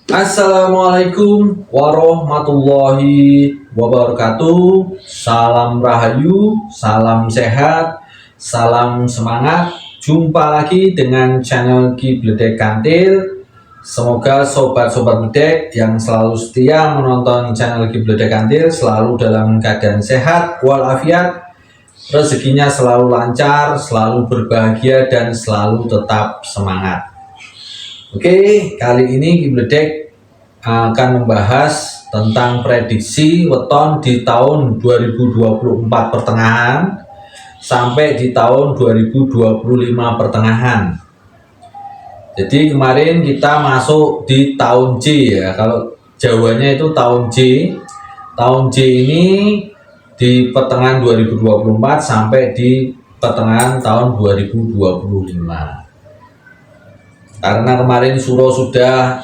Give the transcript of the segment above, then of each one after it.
Assalamualaikum warahmatullahi wabarakatuh. Salam rahayu, salam sehat, salam semangat. Jumpa lagi dengan channel Kibledek Kantil. Semoga sobat-sobat bedek yang selalu setia menonton channel Kibledek Kantil selalu dalam keadaan sehat walafiat, rezekinya selalu lancar, selalu berbahagia dan selalu tetap semangat. Oke, kali ini Kibledek akan membahas tentang prediksi weton di tahun 2024 pertengahan sampai di tahun 2025 pertengahan. Jadi kemarin kita masuk di tahun J ya. Kalau Jawanya itu tahun J. Tahun J ini di pertengahan 2024 sampai di pertengahan tahun 2025. Karena kemarin Suro sudah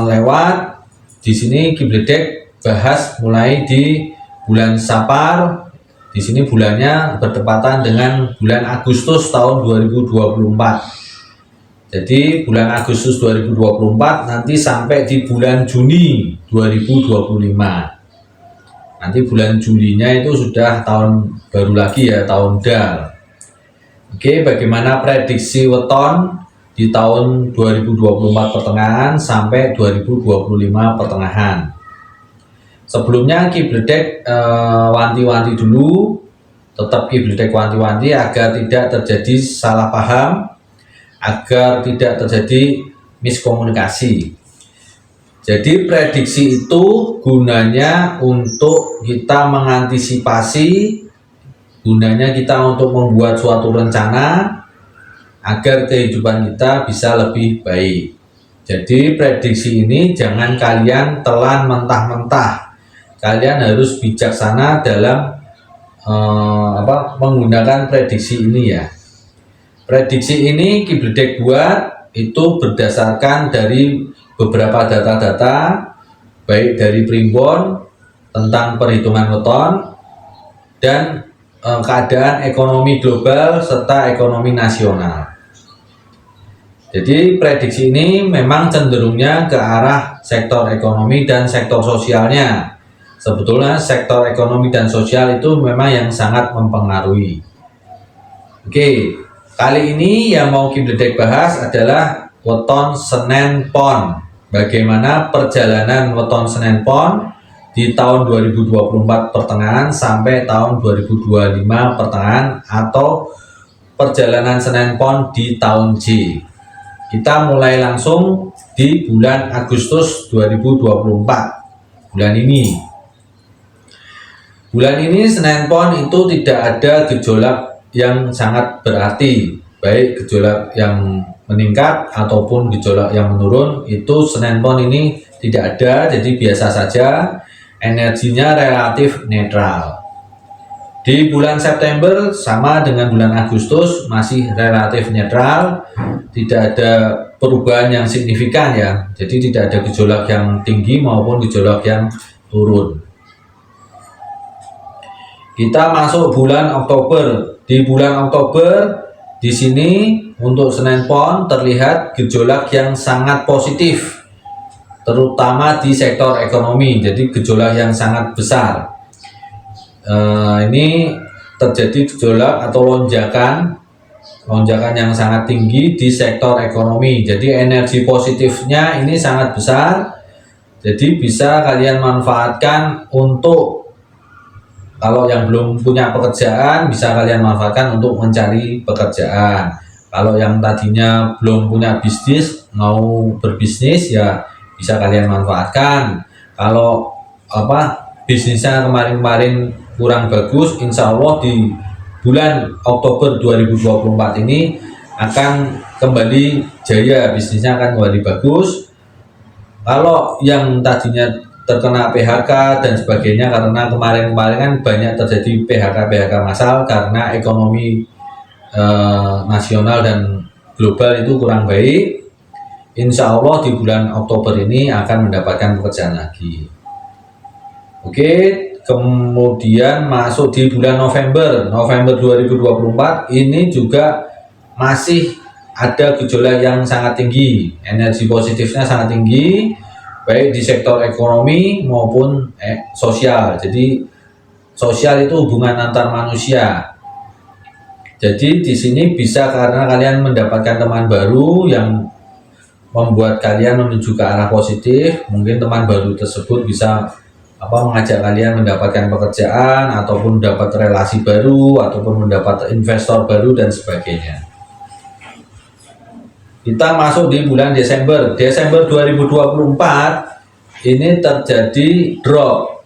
lewat, di sini Kibledek bahas mulai di bulan Sapar. Di sini bulannya bertepatan dengan bulan Agustus tahun 2024. Jadi bulan Agustus 2024 nanti sampai di bulan Juni 2025. Nanti bulan Julinya itu sudah tahun baru lagi ya, tahun Dal. Oke, bagaimana prediksi weton di tahun 2024 pertengahan sampai 2025 pertengahan. Sebelumnya Kibledek wanti-wanti dulu, tetap Kibledek wanti-wanti agar tidak terjadi salah paham, agar tidak terjadi miskomunikasi. Jadi prediksi itu gunanya untuk kita mengantisipasi, gunanya kita untuk membuat suatu rencana agar kehidupan kita bisa lebih baik. Jadi prediksi ini jangan kalian telan mentah-mentah. Kalian harus bijaksana dalam menggunakan prediksi ini ya. Prediksi ini Kibledek buat itu berdasarkan dari beberapa data-data, baik dari Primbon tentang perhitungan weton dan keadaan ekonomi global serta ekonomi nasional. Jadi prediksi ini memang cenderungnya ke arah sektor ekonomi dan sektor sosialnya. Sebetulnya sektor ekonomi dan sosial itu memang yang sangat mempengaruhi. Oke, kali ini yang mau Kibledek bahas adalah weton Senen Pon. Bagaimana perjalanan weton Senen Pon di tahun 2024 pertengahan sampai tahun 2025 pertengahan atau perjalanan Senen Pon di tahun J. Kita mulai langsung di bulan Agustus 2024. Bulan ini Senen Pon itu tidak ada gejolak yang sangat berarti, baik gejolak yang meningkat ataupun gejolak yang menurun. Itu Senen Pon ini tidak ada, jadi biasa saja, energinya relatif netral. Di bulan September sama dengan bulan Agustus masih relatif netral, tidak ada perubahan yang signifikan ya. Jadi tidak ada gejolak yang tinggi maupun gejolak yang turun. Kita masuk bulan Oktober. Di bulan Oktober di sini untuk Senen Pon terlihat gejolak yang sangat positif, terutama di sektor ekonomi. Jadi gejolak yang sangat besar. Ini terjadi gejolak atau lonjakan yang sangat tinggi di sektor ekonomi. Jadi energi positifnya ini sangat besar. Jadi bisa kalian manfaatkan untuk, kalau yang belum punya pekerjaan bisa kalian manfaatkan untuk mencari pekerjaan. Kalau yang tadinya belum punya bisnis mau berbisnis ya bisa kalian manfaatkan. Kalau bisnisnya kemarin kurang bagus, insya Allah di bulan Oktober 2024 ini akan kembali jaya, bisnisnya akan kembali bagus. Kalau yang tadinya terkena PHK dan sebagainya, karena kemarin kan banyak terjadi PHK massal karena ekonomi nasional dan global itu kurang baik, insya Allah di bulan Oktober ini akan mendapatkan pekerjaan lagi. Oke, kemudian masuk di bulan November 2024 ini juga masih ada gejolak yang sangat tinggi, energi positifnya sangat tinggi. baik di sektor ekonomi maupun sosial. Jadi sosial itu hubungan antar manusia. Jadi di sini bisa karena kalian mendapatkan teman baru yang membuat kalian menuju ke arah positif. Mungkin teman baru tersebut bisa mengajak kalian mendapatkan pekerjaan ataupun dapat relasi baru ataupun mendapat investor baru dan sebagainya. Kita masuk di bulan Desember 2024 ini terjadi drop.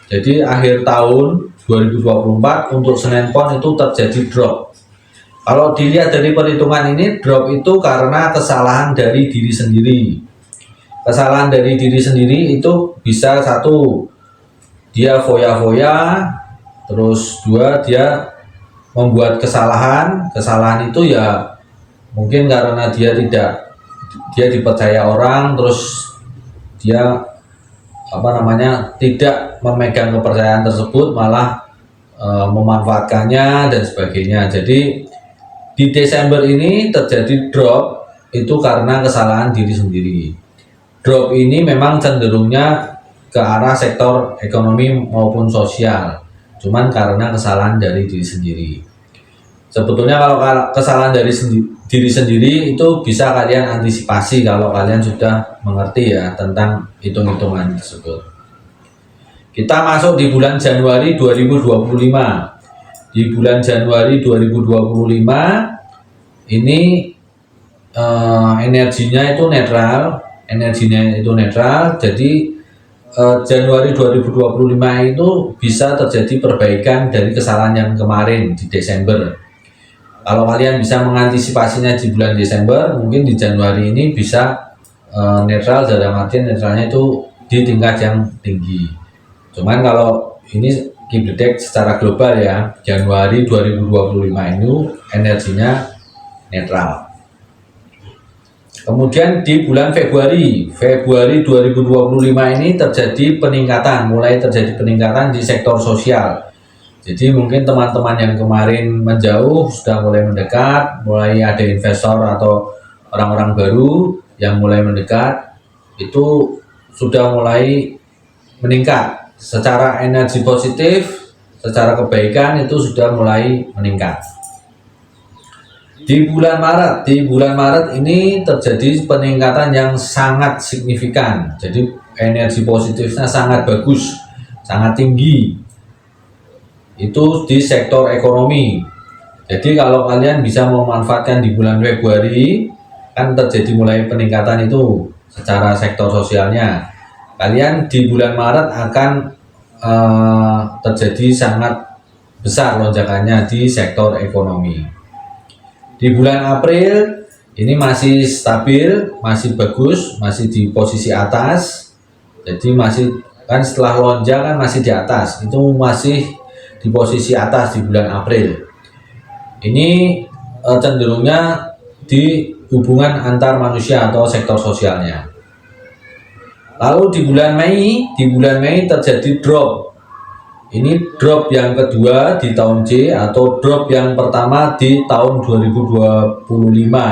Jadi akhir tahun 2024 untuk Senin Pon itu terjadi drop. Kalau dilihat dari perhitungan ini, drop itu karena kesalahan dari diri sendiri. Kesalahan dari diri sendiri itu bisa satu, dia foya-foya, terus dua, dia membuat kesalahan. Kesalahan itu ya mungkin karena dia dipercaya orang, terus dia tidak memegang kepercayaan tersebut, malah memanfaatkannya dan sebagainya. Jadi di Desember ini terjadi drop itu karena kesalahan diri sendiri. Drop ini memang cenderungnya ke arah sektor ekonomi maupun sosial, cuman karena kesalahan dari diri sendiri. Sebetulnya kalau kesalahan dari diri sendiri itu bisa kalian antisipasi kalau kalian sudah mengerti ya tentang hitung-hitungan tersebut. Kita masuk di bulan Januari 2025. Di bulan Januari 2025 ini energinya itu netral. Jadi Januari 2025 itu bisa terjadi perbaikan dari kesalahan yang kemarin di Desember. Kalau kalian bisa mengantisipasinya di bulan Desember, mungkin di Januari ini bisa netral, dalam artian netralnya itu di tingkat yang tinggi. Cuman kalau ini Kibledek secara global ya, Januari 2025 ini energinya netral. Kemudian di bulan Februari 2025 ini mulai terjadi peningkatan di sektor sosial. Jadi mungkin teman-teman yang kemarin menjauh sudah mulai mendekat, mulai ada investor atau orang-orang baru yang mulai mendekat, itu sudah mulai meningkat. Secara energi positif, secara kebaikan itu sudah mulai meningkat. Di bulan Maret ini terjadi peningkatan yang sangat signifikan. Jadi energi positifnya sangat bagus, sangat tinggi. Itu di sektor ekonomi. Jadi kalau kalian bisa memanfaatkan di bulan Februari, kan terjadi mulai peningkatan itu secara sektor sosialnya. Kalian di bulan Maret akan terjadi sangat besar lonjakannya di sektor ekonomi. Di bulan April ini masih stabil, masih bagus, masih di posisi atas. Jadi masih kan setelah lonjak kan masih di atas, itu masih di posisi atas di bulan April. Ini cenderungnya di hubungan antar manusia atau sektor sosialnya. Lalu di bulan Mei terjadi drop. Ini drop yang kedua di tahun J atau drop yang pertama di tahun 2025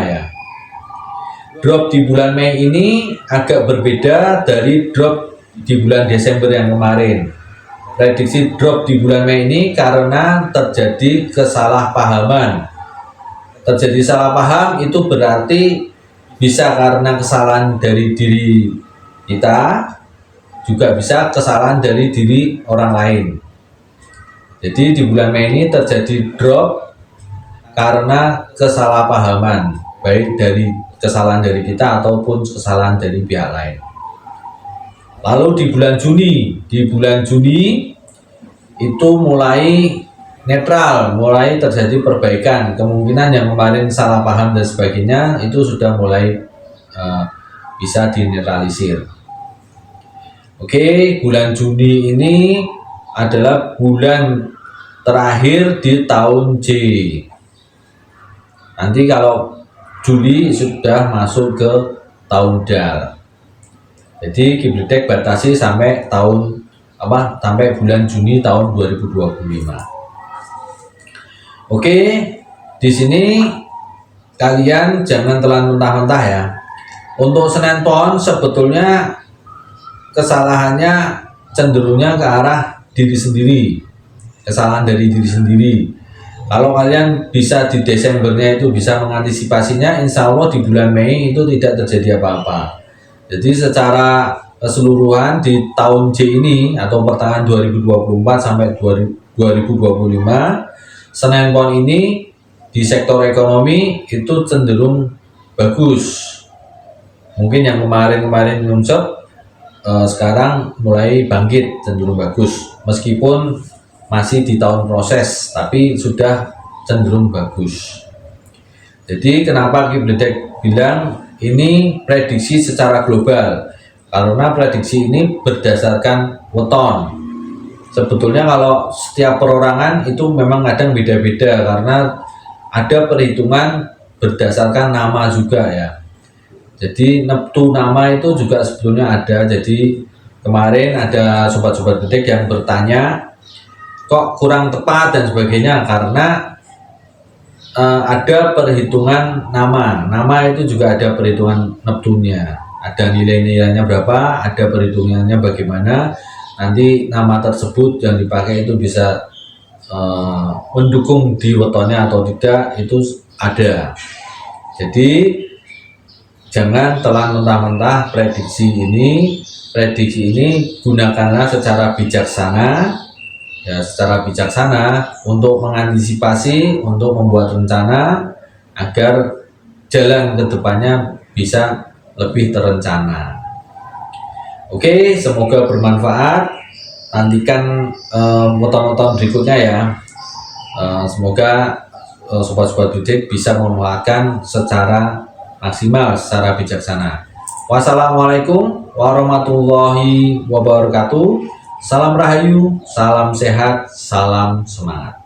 ya. Drop di bulan Mei ini agak berbeda dari drop di bulan Desember yang kemarin. Prediksi drop di bulan Mei ini karena terjadi kesalahpahaman. Terjadi salah paham itu berarti bisa karena kesalahan dari diri kita, juga bisa kesalahan dari diri orang lain. Jadi di bulan Mei ini terjadi drop karena kesalahpahaman, baik dari kesalahan dari kita ataupun kesalahan dari pihak lain. Lalu di bulan Juni itu mulai netral, mulai terjadi perbaikan. Kemungkinan yang kemarin salah paham dan sebagainya itu sudah mulai bisa dinetralisir. Oke, bulan Juni ini adalah bulan terakhir di tahun J. Nanti kalau Juli sudah masuk ke tahun Dal. Jadi Kibledek batasi sampai sampai bulan Juni tahun 2025. Oke, di sini kalian jangan telan mentah-mentah ya. Untuk Senin Pon sebetulnya kesalahannya cenderungnya ke arah diri sendiri, kesalahan dari diri sendiri. Kalau kalian bisa di Desembernya itu bisa mengantisipasinya, insya Allah di bulan Mei itu tidak terjadi apa-apa. Jadi secara keseluruhan di tahun J ini atau pertengahan 2024 sampai 2025, Senin Pon ini di sektor ekonomi itu cenderung bagus. Mungkin yang kemarin-kemarin nyungsep sekarang mulai bangkit, cenderung bagus. Meskipun masih di tahun proses, tapi sudah cenderung bagus. Jadi kenapa Kibledek bilang ini prediksi secara global? Karena prediksi ini berdasarkan weton. Sebetulnya kalau setiap perorangan itu memang kadang beda-beda karena ada perhitungan berdasarkan nama juga ya. Jadi neptu nama itu juga sebetulnya ada. Jadi kemarin ada sobat-sobat Bedek yang bertanya kok kurang tepat dan sebagainya, karena ada perhitungan nama itu juga ada perhitungan neptunya, ada nilai-nilainya berapa, ada perhitungannya bagaimana, nanti nama tersebut yang dipakai itu bisa mendukung di wetonnya atau tidak, itu ada. Jadi jangan telan mentah-mentah prediksi ini gunakanlah secara bijaksana ya, secara bijaksana untuk mengantisipasi, untuk membuat rencana agar jalan ke depannya bisa lebih terencana. Oke, semoga bermanfaat. Nantikan weton-weton berikutnya ya. Semoga sobat-sobat Bedek bisa memanfaatkan secara maksimal, secara bijaksana. Wassalamualaikum warahmatullahi wabarakatuh. Salam rahayu, salam sehat, salam semangat.